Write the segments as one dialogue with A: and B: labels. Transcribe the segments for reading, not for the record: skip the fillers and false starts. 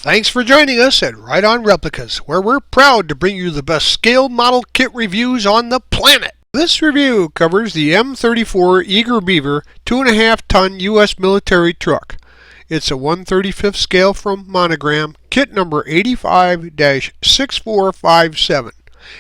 A: Thanks for joining us at Right On Replicas, where we're proud to bring you the best scale model kit reviews on the planet. This review covers the M34 Eager Beaver 2.5-ton U.S. military truck. It's a 1/35th scale from Monogram, kit number 85-6457.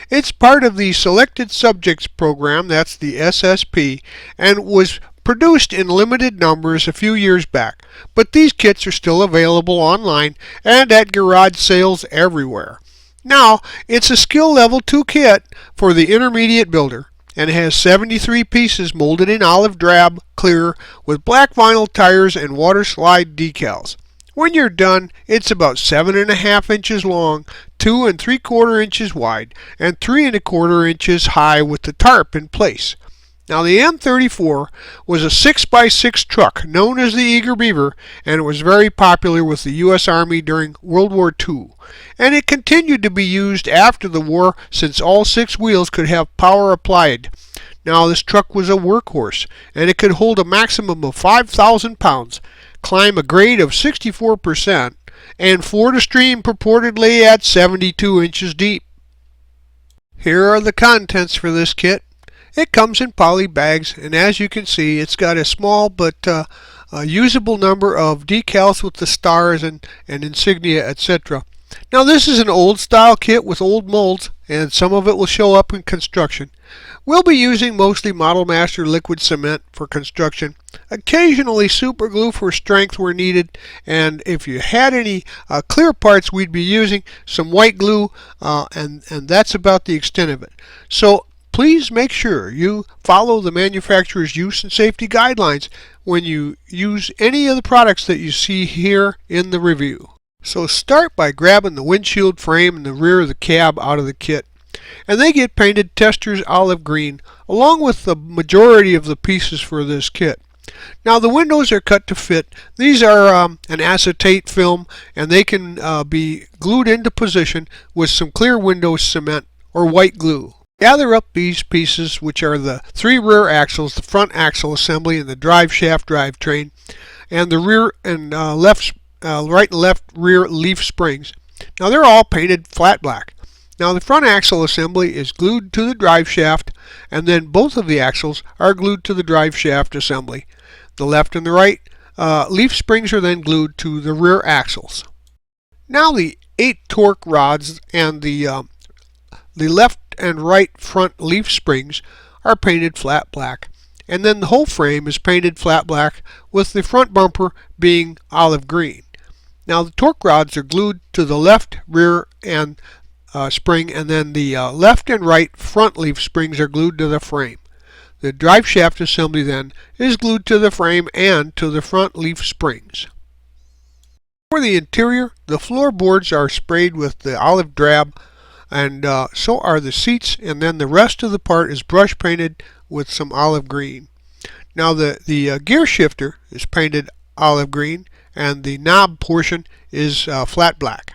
A: It's part of the Selected Subjects program, that's the SSP, and was produced in limited numbers a few years back, but these kits are still available online and at garage sales everywhere. Now, it's a skill level 2 kit for the intermediate builder and has 73 pieces molded in olive drab clear with black vinyl tires and water slide decals. When you're done, it's about 7.5 inches long, 2 3/4 inches wide, and 3 1/4 inches high with the tarp in place. Now, the M34 was a 6x6 truck known as the Eager Beaver, and it was very popular with the U.S. Army during World War II. And it continued to be used after the war since all 6 wheels could have power applied. Now, this truck was a workhorse, and it could hold a maximum of 5,000 pounds, climb a grade of 64%, and ford a stream purportedly at 72 inches deep. Here are the contents for this kit. It comes in poly bags, and as you can see, it's got a small but usable number of decals with the stars and insignia, etc. Now, this is an old style kit with old molds, and some of it will show up in construction. We'll be using mostly Model Master liquid cement for construction, occasionally super glue for strength where needed, and if you had any clear parts, we'd be using some white glue, and that's about the extent of it. So please make sure you follow the manufacturer's use and safety guidelines when you use any of the products that you see here in the review. So start by grabbing the windshield frame and the rear of the cab out of the kit, and they get painted Testors olive green along with the majority of the pieces for this kit. Now, the windows are cut to fit. These are an acetate film, and they can be glued into position with some clear window cement or white glue. Gather up these pieces, which are the 3 rear axles, the front axle assembly, and the drive shaft drivetrain, and the rear and right and left rear leaf springs. Now, they're all painted flat black. Now, the front axle assembly is glued to the drive shaft, and then both of the axles are glued to the drive shaft assembly. The left and the right leaf springs are then glued to the rear axles. Now, the 8 torque rods and the left and right front leaf springs are painted flat black, and then the whole frame is painted flat black with the front bumper being olive green. Now, the torque rods are glued to the left rear and spring, and then the left and right front leaf springs are glued to the frame. The drive shaft assembly then is glued to the frame and to the front leaf springs. For the interior, the floorboards are sprayed with the olive drab, and so are the seats, and then the rest of the part is brush painted with some olive green. Now, the gear shifter is painted olive green, and the knob portion is flat black.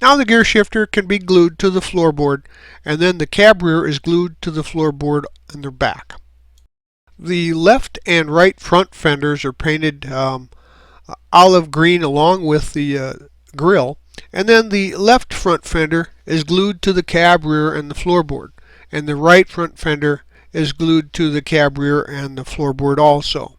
A: Now, the gear shifter can be glued to the floorboard, and then the cab rear is glued to the floorboard in the back. The left and right front fenders are painted olive green along with the grille, and then the left front fender is glued to the cab rear and the floorboard, and the right front fender is glued to the cab rear and the floorboard also.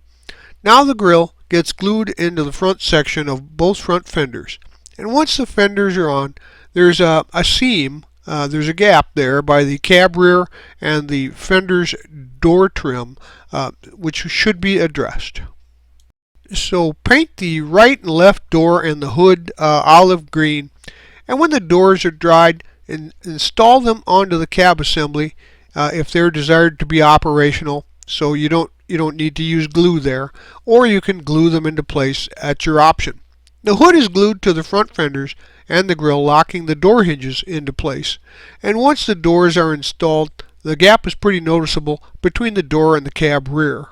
A: Now, the grille gets glued into the front section of both front fenders, and once the fenders are on, there's a seam, there's a gap there by the cab rear and the fender's door trim, which should be addressed. So paint the right and left door and the hood olive green, and when the doors are dried, install them onto the cab assembly if they're desired to be operational, so you don't need to use glue there, or you can glue them into place at your option. The hood is glued to the front fenders and the grille, locking the door hinges into place, and once the doors are installed, the gap is pretty noticeable between the door and the cab rear.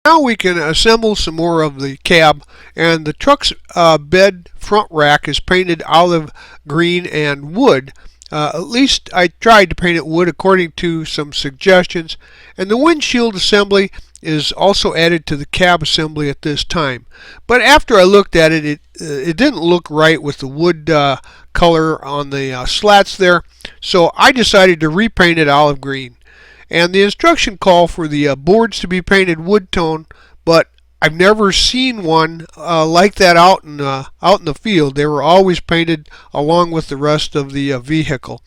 A: Now we can assemble some more of the cab, and the truck's bed front rack is painted olive green and wood. At least I tried to paint it wood according to some suggestions, and the windshield assembly is also added to the cab assembly at this time. But after I looked at it, it didn't look right with the wood color on the slats there, so I decided to repaint it olive green. And the instruction call for the boards to be painted wood tone, but I've never seen one like that out in the field. They were always painted along with the rest of the vehicle.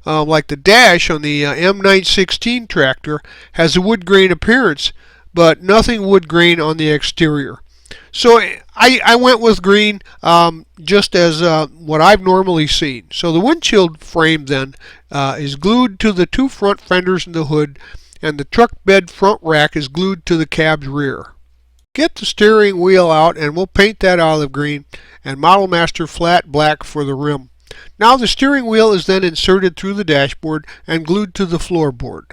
A: Like the dash on the M916 tractor has a wood grain appearance, but nothing wood grain on the exterior. So I went with green just as what I've normally seen. So the windshield frame then is glued to the two front fenders in the hood, and the truck bed front rack is glued to the cab's rear. Get the steering wheel out and we'll paint that olive green and Model Master flat black for the rim. Now the steering wheel is then inserted through the dashboard and glued to the floorboard.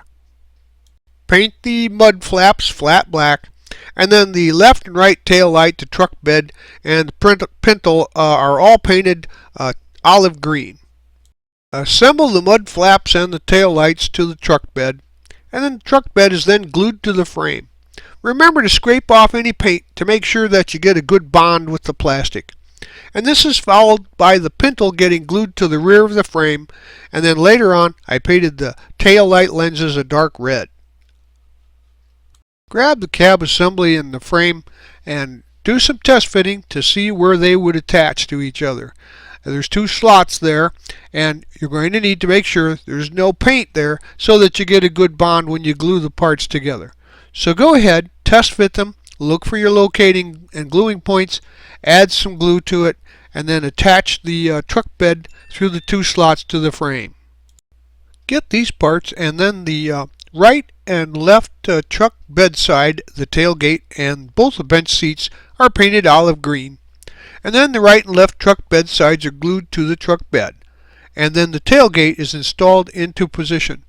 A: Paint the mud flaps flat black, and then the left and right tail light, the truck bed, and the pintle are all painted olive green. Assemble the mud flaps and the tail lights to the truck bed, and then the truck bed is then glued to the frame. Remember to scrape off any paint to make sure that you get a good bond with the plastic. And this is followed by the pintle getting glued to the rear of the frame, and then later on I painted the tail light lenses a dark red. Grab the cab assembly in the frame and do some test fitting to see where they would attach to each other. There's two slots there, and you're going to need to make sure there's no paint there so that you get a good bond when you glue the parts together. So go ahead, test fit them, look for your locating and gluing points, add some glue to it, and then attach the truck bed through the two slots to the frame. Get these parts, and then the right and left truck bed side, the tailgate, and both the bench seats are painted olive green. And then the right and left truck bed sides are glued to the truck bed. And then the tailgate is installed into position.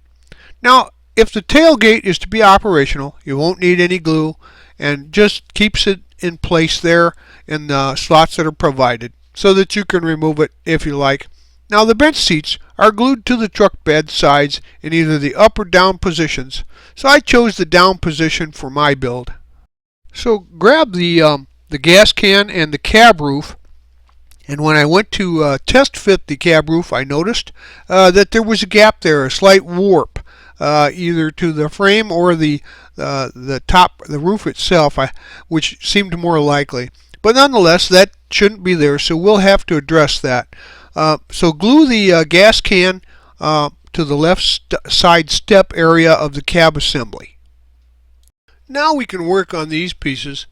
A: Now, if the tailgate is to be operational, you won't need any glue, and just keeps it in place there in the slots that are provided so that you can remove it if you like. Now the bench seats are glued to the truck bed sides in either the up or down positions, so I chose the down position for my build. So grab the gas can and the cab roof, and when I went to test fit the cab roof, I noticed that there was a gap there, a slight warp, either to the frame or the top, the roof itself, which seemed more likely. But nonetheless, that shouldn't be there, so we'll have to address that. So glue the gas can to the left side step area of the cab assembly. Now we can work on these pieces,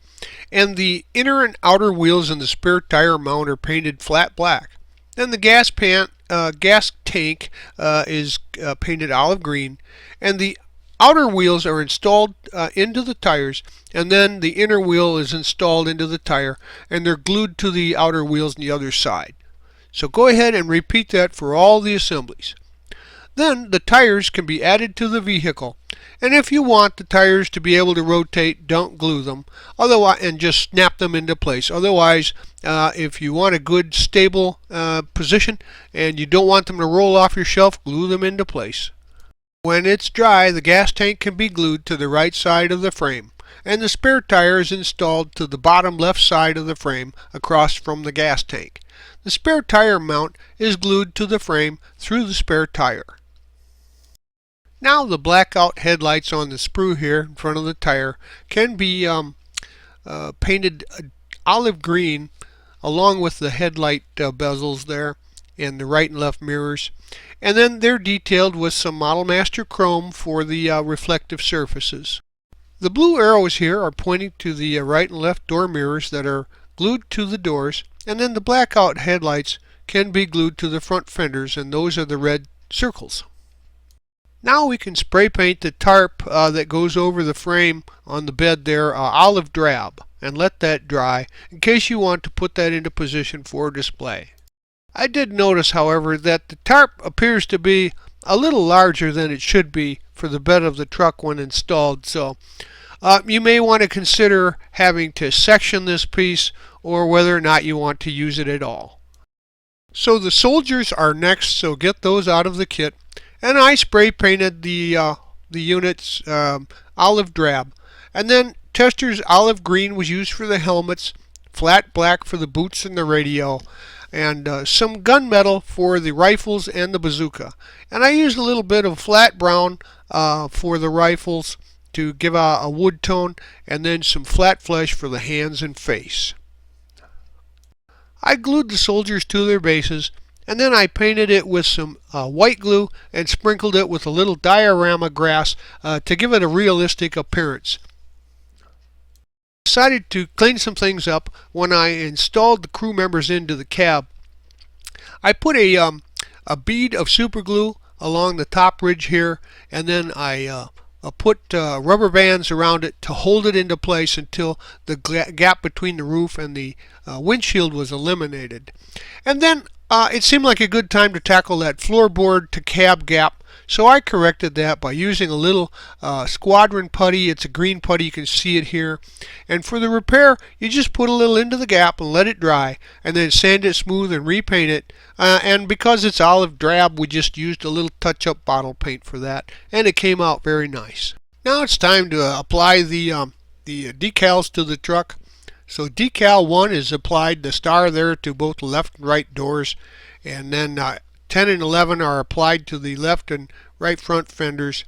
A: and the inner and outer wheels and the spare tire mount are painted flat black. Then the gas tank is painted olive green, and the outer wheels are installed into the tires, and then the inner wheel is installed into the tire, and they're glued to the outer wheels on the other side. So go ahead and repeat that for all the assemblies. Then the tires can be added to the vehicle, and if you want the tires to be able to rotate, don't glue them, and just snap them into place. Otherwise, if you want a good stable position and you don't want them to roll off your shelf, glue them into place. When it's dry, the gas tank can be glued to the right side of the frame, and the spare tire is installed to the bottom left side of the frame across from the gas tank. The spare tire mount is glued to the frame through the spare tire. Now the blackout headlights on the sprue here in front of the tire can be painted olive green along with the headlight bezels there and the right and left mirrors, and then they're detailed with some Model Master chrome for the reflective surfaces. The blue arrows here are pointing to the right and left door mirrors that are glued to the doors, and then the blackout headlights can be glued to the front fenders, and those are the red circles. Now we can spray paint the tarp that goes over the frame on the bed there olive drab, and let that dry in case you want to put that into position for display. I did notice, however, that the tarp appears to be a little larger than it should be for the bed of the truck when installed, so you may want to consider having to section this piece, or whether or not you want to use it at all. So the soldiers are next, so get those out of the kit. And I spray painted the units olive drab, and then Tester's olive green was used for the helmets, flat black for the boots and the radio, and some gunmetal for the rifles and the bazooka. And I used a little bit of flat brown for the rifles to give a wood tone, and then some flat flesh for the hands and face. I glued the soldiers to their bases, and then I painted it with some white glue and sprinkled it with a little diorama grass to give it a realistic appearance. I decided to clean some things up when I installed the crew members into the cab. I put a bead of super glue along the top ridge here, and then I put rubber bands around it to hold it into place until the gap between the roof and the windshield was eliminated. And then it seemed like a good time to tackle that floorboard to cab gap, so I corrected that by using a little squadron putty. It's a green putty, you can see it here. And for the repair, you just put a little into the gap and let it dry, and then sand it smooth and repaint it. And because it's olive drab, we just used a little touch-up bottle paint for that, and it came out very nice. Now it's time to apply the decals to the truck. So decal 1 is applied, the star there, to both the left and right doors, and then 10 and 11 are applied to the left and right front fenders.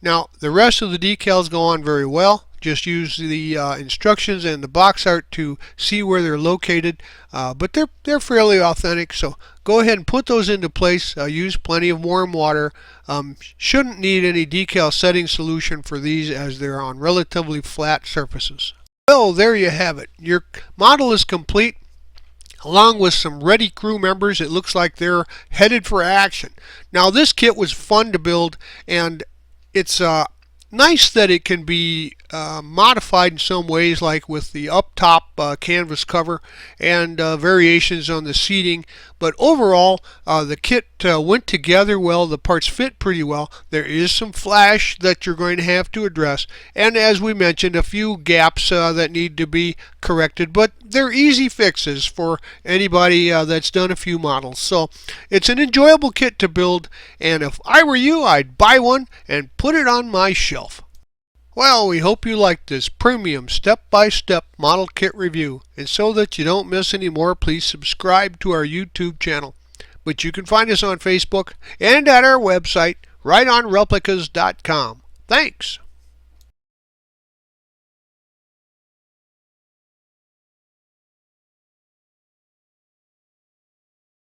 A: Now the rest of the decals go on very well. Just use the instructions and the box art to see where they're located, but they're fairly authentic, so go ahead and put those into place. Use plenty of warm water. Shouldn't need any decal setting solution for these, as they're on relatively flat surfaces. Well, there you have it. Your model is complete, along with some ready crew members. It looks like they're headed for action. Now this kit was fun to build, and it's nice that it can be modified in some ways, like with the up top canvas cover and variations on the seating. But overall, the kit went together well. The parts fit pretty well. There is some flash that you're going to have to address, and as we mentioned, a few gaps that need to be corrected, but they're easy fixes for anybody that's done a few models. So it's an enjoyable kit to build, and if I were you, I'd buy one and put it on my shelf. Well, we hope you liked this premium step-by-step model kit review, and so that you don't miss any more, please subscribe to our YouTube channel. But you can find us on Facebook and at our website, rightonreplicas.com. Thanks!